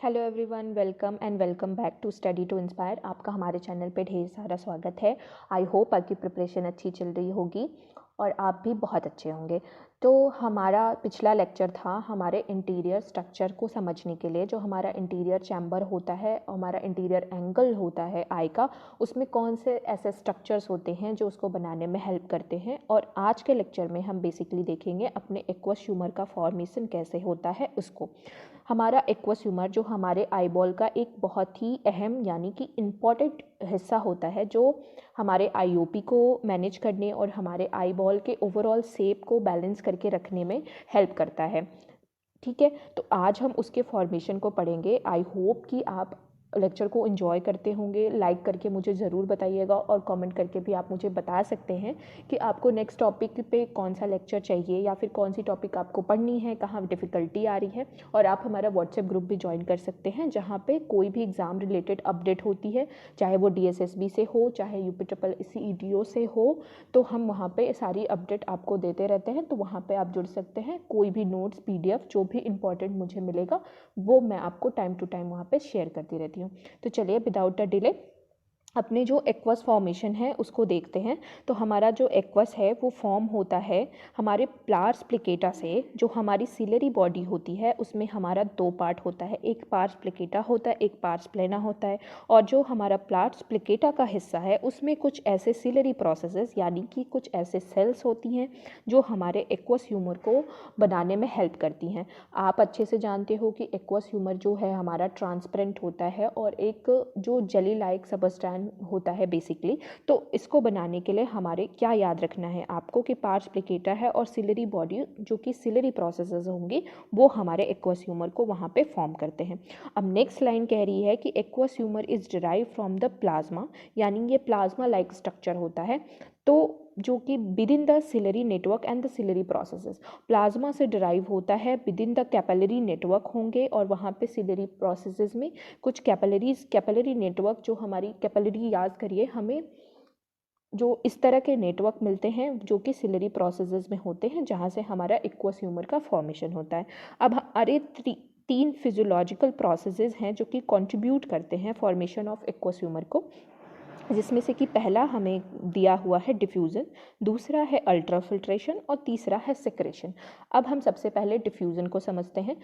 Hello everyone, welcome back to study to inspire. आपका हमारे channel पे ढेर सारा स्वागत है। आई होप आपकी प्रिपरेशन अच्छी चल रही होगी और आप भी बहुत अच्छे होंगे। तो हमारा पिछला लेक्चर था हमारे इंटीरियर स्ट्रक्चर को समझने के लिए। जो हमारा इंटीरियर चैम्बर होता है, हमारा इंटीरियर एंगल होता है आई का, उसमें कौन से ऐसे स्ट्रक्चर्स होते हैं जो उसको बनाने में हेल्प करते हैं। और आज के लेक्चर में हम बेसिकली देखेंगे अपने एक्वस ह्यूमर का फॉर्मेशन कैसे होता है उसको। हमारा एक्वस ह्यूमर जो हमारे आईबॉल का एक बहुत ही अहम यानी कि इम्पॉर्टेंट हिस्सा होता है, जो हमारे आईओपी को मैनेज करने और हमारे आईबॉल के ओवरऑल शेप को बैलेंस करके रखने में हेल्प करता है। ठीक है, तो आज हम उसके फॉर्मेशन को पढ़ेंगे। आई होप कि आप लेक्चर को एंजॉय करते होंगे। लाइक करके मुझे ज़रूर बताइएगा और कमेंट करके भी आप मुझे बता सकते हैं कि आपको नेक्स्ट टॉपिक पे कौन सा लेक्चर चाहिए या फिर कौन सी टॉपिक आपको पढ़नी है, कहाँ डिफ़िकल्टी आ रही है। और आप हमारा व्हाट्सएप ग्रुप भी ज्वाइन कर सकते हैं, जहाँ पे कोई भी एग्ज़ाम रिलेटेड अपडेट होती है, चाहे वो DSSB से हो, चाहे UPSSC से हो, तो हम वहाँ पे सारी अपडेट आपको देते रहते हैं। तो वहाँ पे आप जुड़ सकते हैं। कोई भी नोट्स PDF जो भी इंपॉर्टेंट मुझे मिलेगा वो मैं आपको टाइम टू टाइम वहाँ पे शेयर करती रहती हूँ। तो चलिए विदाउट अ डिले अपने जो एक्वस फॉर्मेशन है उसको देखते हैं। तो हमारा जो एक्वस है वो फॉर्म होता है हमारे प्लार्स प्लिकेटा से। जो हमारी सिलरी बॉडी होती है उसमें हमारा दो पार्ट होता है, एक पार्स प्लिकेटा होता है, एक पार्स प्लेना होता है। और जो हमारा प्लार्स प्लिकेटा का हिस्सा है उसमें कुछ ऐसे सिलरी प्रोसेसेस यानी कि कुछ ऐसे सेल्स होती हैं जो हमारे एक्वस ह्यूमर को बनाने में हेल्प करती हैं। आप अच्छे से जानते हो कि एक्वस ह्यूमर जो है हमारा ट्रांसपेरेंट होता है और एक जो जेली लाइक सबस्टेंस होता है बेसिकली। तो इसको बनाने के लिए हमारे क्या याद रखना है आपको कि पार्स प्लिकेटा है और सिलरी बॉडी जो कि सिलरी प्रोसेसेस होंगे वो हमारे एक्वस ह्यूमर को वहाँ पे फॉर्म करते हैं। अब नेक्स्ट लाइन कह रही है कि aqueous humour is derive from the plasma, यानी ये प्लाज्मा लाइक स्ट्रक्चर होता है। तो जो कि within the ciliary network and the ciliary processes, plasma से डिराइव होता है, within the capillary network होंगे और वहाँ पे सिलरी प्रोसेसेस में कुछ कैपिलरी नेटवर्क, जो हमारी कैपिलरी याद करिए, हमें जो इस तरह के नेटवर्क मिलते हैं जो कि सिलरी प्रोसेसेस में होते हैं, जहाँ से हमारा एक्वस ह्यूमर का फॉर्मेशन होता है। अब हमारे तीन फिजियोलॉजिकल प्रोसेसेस हैं जो कि कंट्रीब्यूट करते हैं फॉर्मेशन ऑफ एक्वस ह्यूमर को, जिसमें से कि पहला हमें दिया हुआ है डिफ्यूज़न, दूसरा है अल्ट्राफिल्ट्रेशन और तीसरा है सेक्रेशन। अब हम सबसे पहले डिफ्यूज़न को समझते हैं।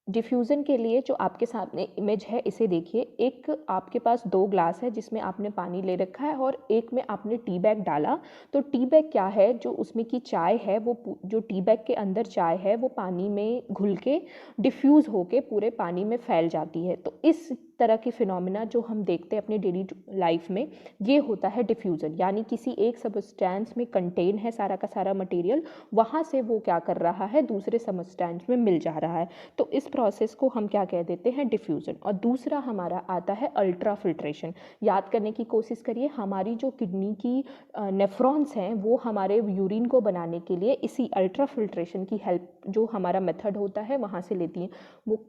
डिफ्यूज़न के लिए जो आपके सामने इमेज है इसे देखिए। एक आपके पास दो ग्लास है जिसमें आपने पानी ले रखा है और एक में आपने टी बैग डाला। तो टी बैग क्या है, जो उसमें की चाय है वो जो टी बैग के अंदर चाय है वो पानी में घुल के डिफ्यूज़ होके पूरे पानी में फैल जाती है। तो इस तरह की फिनोमिना जो हम देखते हैं अपने डेली लाइफ में, ये होता है डिफ्यूज़न। यानी किसी एक सबस्टेंस में कंटेन है सारा का सारा मटेरियल, वहाँ से वो क्या कर रहा है दूसरे सबस्टेंस में मिल जा रहा है। तो इस प्रोसेस को हम क्या कह देते हैं, डिफ्यूज़न। और दूसरा हमारा आता है अल्ट्रा फिल्ट्रेशन। याद करने की कोशिश करिए, हमारी जो किडनी की नेफ्रॉन्स हैं वो हमारे यूरिन को बनाने के लिए इसी अल्ट्रा फिल्ट्रेशन की हेल्प, जो हमारा मेथड होता है, वहाँ से लेती हैं। वो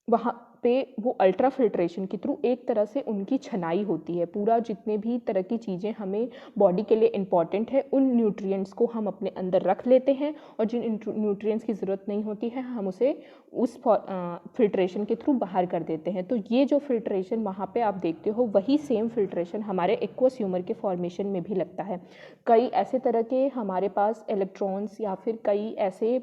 वहाँ पे वो अल्ट्रा फिल्ट्रेशन के थ्रू एक तरह से उनकी छनाई होती है। पूरा जितने भी तरह की चीज़ें हमें बॉडी के लिए इम्पॉर्टेंट है उन न्यूट्रिएंट्स को हम अपने अंदर रख लेते हैं, और जिन न्यूट्रिएंट्स की ज़रूरत नहीं होती है हम उसे उस फिल्ट्रेशन के थ्रू बाहर कर देते हैं। तो ये जो फिल्ट्रेशन वहाँ पे आप देखते हो, वही सेम फिल्ट्रेशन हमारे एक्वस ह्यूमर के फॉर्मेशन में भी लगता है। कई ऐसे तरह के हमारे पास इलेक्ट्रॉन्स या फिर कई ऐसे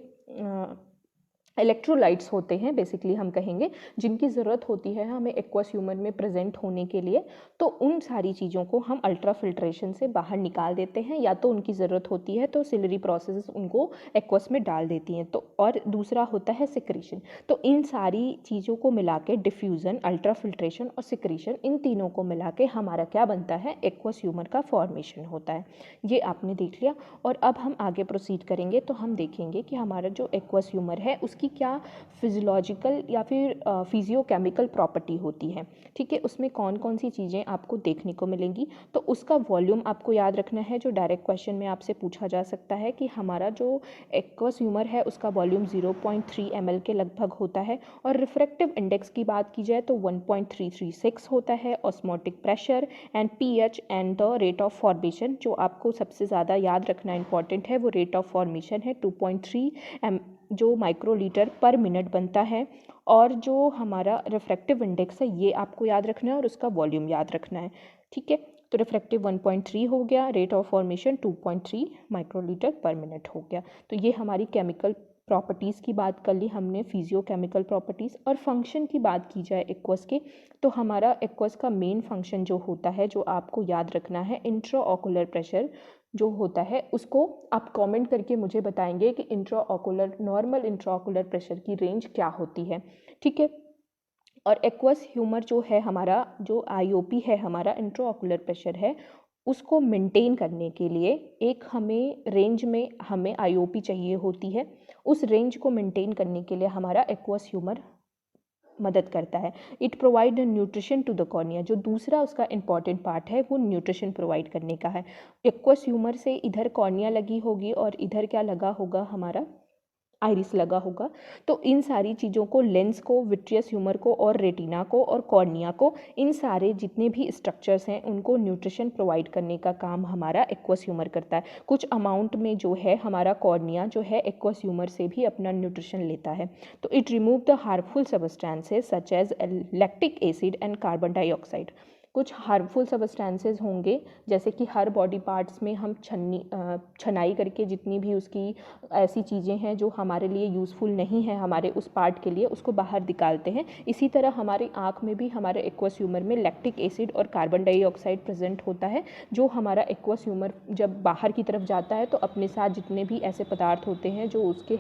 इलेक्ट्रोलाइट्स होते हैं बेसिकली हम कहेंगे, जिनकी ज़रूरत होती है हमें एक्वस ह्यूमर में प्रेजेंट होने के लिए। तो उन सारी चीज़ों को हम अल्ट्रा फिल्ट्रेशन से बाहर निकाल देते हैं, या तो उनकी ज़रूरत होती है तो सिलरी प्रोसेस उनको एक्वस में डाल देती हैं। तो और दूसरा होता है सिक्रीशन। तो इन सारी चीज़ों को मिला के डिफ्यूज़न, अल्ट्रा फिल्ट्रेशन और सिक्रीशन, इन तीनों को मिला के हमारा क्या बनता है, एक्वस ह्यूमर का फॉर्मेशन होता है। ये आपने देख लिया। और अब हम आगे प्रोसीड करेंगे तो हम देखेंगे कि हमारा जो एक्वस ह्यूमर है उसकी क्या फिजियोलॉजिकल या फिर फिजियोकेमिकल प्रॉपर्टी होती है। ठीक है, उसमें कौन कौन सी चीज़ें आपको देखने को मिलेंगी। तो उसका वॉल्यूम आपको याद रखना है, जो डायरेक्ट क्वेश्चन में आपसे पूछा जा सकता है कि हमारा जो एक्वस ह्यूमर है उसका वॉल्यूम 0.3 ml के लगभग होता है। और रिफ्रैक्टिव इंडेक्स की बात की जाए तो 1.336 होता है। Osmotic pressure and pH and the rate of formation, जो आपको सबसे ज़्यादा याद रखना इंपॉर्टेंट है, वो रेट ऑफ फॉर्मेशन है 2.3 जो माइक्रोलीटर पर मिनट बनता है, और जो हमारा रिफ्रैक्टिव इंडेक्स है ये आपको याद रखना है और उसका वॉल्यूम याद रखना है। ठीक है, तो रिफ्रैक्टिव 1.3 हो गया, रेट ऑफ फॉर्मेशन 2.3 माइक्रोलीटर पर मिनट हो गया। तो ये हमारी केमिकल प्रॉपर्टीज़ की बात कर ली हमने, फिजियोकेमिकल प्रॉपर्टीज़। और फंक्शन की बात की जाए एक्वस के, तो हमारा एक्वस का मेन फंक्शन जो होता है, जो आपको याद रखना है, इंट्राऑकुलर प्रेशर जो होता है उसको आप कमेंट करके मुझे बताएंगे कि नॉर्मल इंट्राऑकुलर प्रेशर की रेंज क्या होती है। ठीक है, और एक्वस ह्यूमर जो है हमारा, जो आईओपी है हमारा, इंट्राऑकुलर प्रेशर है, उसको मेंटेन करने के लिए एक हमें रेंज में हमें आईओपी चाहिए होती है। उस रेंज को मेंटेन करने के लिए हमारा एक्वस ह्यूमर मदद करता है। It provide nutrition to the cornea. जो दूसरा उसका इंपॉर्टेंट पार्ट है वो न्यूट्रिशन प्रोवाइड करने का है। एक्वस ह्यूमर से इधर कॉर्निया लगी होगी और इधर क्या लगा होगा, हमारा आइरिस लगा होगा। तो इन सारी चीज़ों को, लेंस को, विट्रियस ह्यूमर को और रेटिना को और कॉर्निया को, इन सारे जितने भी स्ट्रक्चर्स हैं उनको न्यूट्रिशन प्रोवाइड करने का काम हमारा एक्वस ह्यूमर करता है। कुछ अमाउंट में जो है हमारा कॉर्निया जो है एक्वस ह्यूमर से भी अपना न्यूट्रिशन लेता है। तो it remove the harmful substances such as lactic acid and carbon dioxide. कुछ हार्मफुल सब्सटेंसेस होंगे, जैसे कि हर बॉडी पार्ट्स में हम छनाई करके जितनी भी उसकी ऐसी चीज़ें हैं जो हमारे लिए यूज़फुल नहीं है हमारे उस पार्ट के लिए, उसको बाहर निकालते हैं। इसी तरह हमारी आँख में भी हमारे एक्वस ह्यूमर में लैक्टिक एसिड और कार्बन डाइऑक्साइड प्रेजेंट होता है, जो हमारा एक्वस ह्यूमर जब बाहर की तरफ जाता है तो अपने साथ जितने भी ऐसे पदार्थ होते हैं जो उसके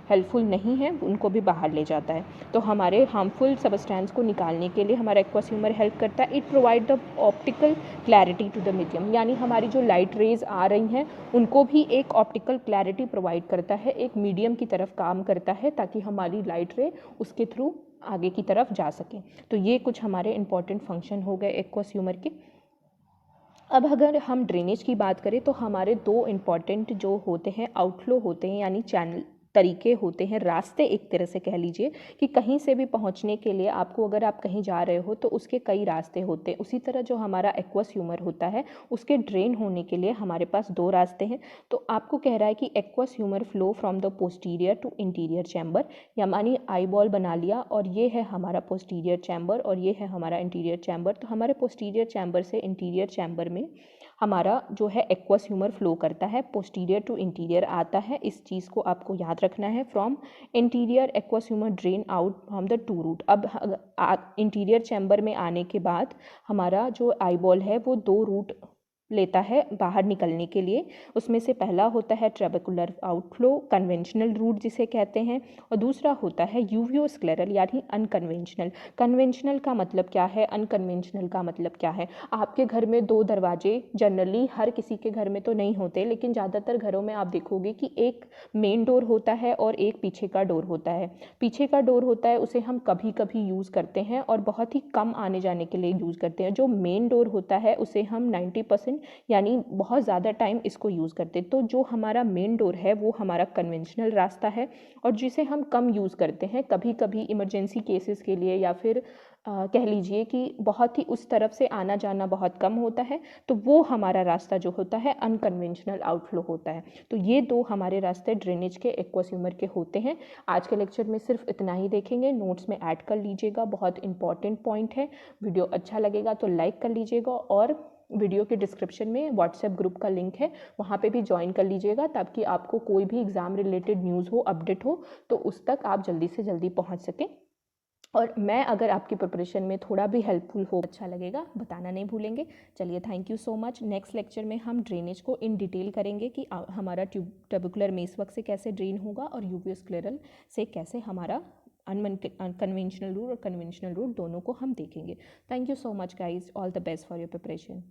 हेल्पफुल नहीं है उनको भी बाहर ले जाता है। तो हमारे हार्मफुल सब्सटेंस को निकालने के लिए हमारा एक्वस ह्यूमर हेल्प करता है। It provide the optical clarity to the medium, यानी हमारी जो लाइट रेज आ रही हैं उनको भी एक ऑप्टिकल क्लैरिटी प्रोवाइड करता है, एक मीडियम की तरफ काम करता है ताकि हमारी लाइट रे उसके थ्रू आगे की तरफ जा सके। तो ये कुछ हमारे इंपॉर्टेंट फंक्शन हो गए एक्वस ह्यूमर के। अब अगर हम ड्रेनेज की बात करें तो हमारे दो इम्पॉर्टेंट जो होते हैं आउटफ्लो होते हैं, यानी चैनल तरीके होते हैं, रास्ते एक तरह से कह लीजिए कि कहीं से भी पहुंचने के लिए आपको, अगर आप कहीं जा रहे हो तो उसके कई रास्ते होते हैं। उसी तरह जो हमारा एक्वस ह्यूमर होता है उसके ड्रेन होने के लिए हमारे पास दो रास्ते हैं। तो आपको कह रहा है कि aqueous humour flow from the posterior to interior chamber, या मानी आई बॉल बना लिया और ये है हमारा पोस्टीरियर चैम्बर और ये है हमारा इंटीरियर चैम्बर। तो हमारे पोस्टीरियर चैम्बर से इंटीरियर चैम्बर में हमारा जो है एक्वस ह्यूमर फ्लो करता है, पोस्टीरियर टू इंटीरियर आता है। इस चीज़ को आपको याद रखना है। From interior aqueous humour drain out from the two route. अब इंटीरियर चैम्बर में आने के बाद हमारा जो आई बॉल है वो दो रूट लेता है बाहर निकलने के लिए। उसमें से पहला होता है ट्रेबेकुलर आउटफ्लो, कन्वेंशनल रूट जिसे कहते हैं, और दूसरा होता है यूवियोस्क्लेरल यानी अनकन्वेंशनल। कन्वेंशनल का मतलब क्या है, अनकन्वेंशनल का मतलब क्या है। आपके घर में दो दरवाजे जनरली हर किसी के घर में तो नहीं होते, लेकिन ज़्यादातर घरों में आप देखोगे कि एक मेन डोर होता है और एक पीछे का डोर होता है। पीछे का डोर होता है उसे हम कभी कभी यूज़ करते हैं और बहुत ही कम आने जाने के लिए यूज़ करते हैं। जो मेन डोर होता है उसे हम 90% यानी बहुत ज़्यादा टाइम इसको यूज़ करते हैं। तो जो हमारा मेन डोर है वो हमारा कन्वेंशनल रास्ता है, और जिसे हम कम यूज़ करते हैं कभी कभी इमरजेंसी केसेस के लिए, या फिर कह लीजिए कि बहुत ही उस तरफ से आना जाना बहुत कम होता है, तो वो हमारा रास्ता जो होता है अनकन्वेंशनल आउटफ्लो होता है। तो ये दो हमारे रास्ते ड्रेनेज के एक्वस ह्यूमर के होते हैं। आज के लेक्चर में सिर्फ इतना ही देखेंगे, नोट्स में ऐड कर लीजिएगा, बहुत इंपॉर्टेंट पॉइंट है। वीडियो अच्छा लगेगा तो लाइक कर लीजिएगा, और वीडियो के डिस्क्रिप्शन में व्हाट्सएप ग्रुप का लिंक है, वहाँ पे भी ज्वाइन कर लीजिएगा, ताकि आपको कोई भी एग्ज़ाम रिलेटेड न्यूज़ हो, अपडेट हो, तो उस तक आप जल्दी से जल्दी पहुँच सकें। और मैं अगर आपकी प्रिपरेशन में थोड़ा भी हेल्पफुल हो, अच्छा लगेगा, बताना नहीं भूलेंगे। चलिए, thank you so much. Next lecture में हम ड्रेनेज को इन डिटेल करेंगे कि हमारा ट्यूबिकुलर मेसवर्क से कैसे ड्रेन होगा और यूवियोस्क्लेरल से कैसे हमारा अनकन्वेंशनल रूट और कन्वेंशनल रूट दोनों को हम देखेंगे। Thank you so much guys, all the best for your preparation.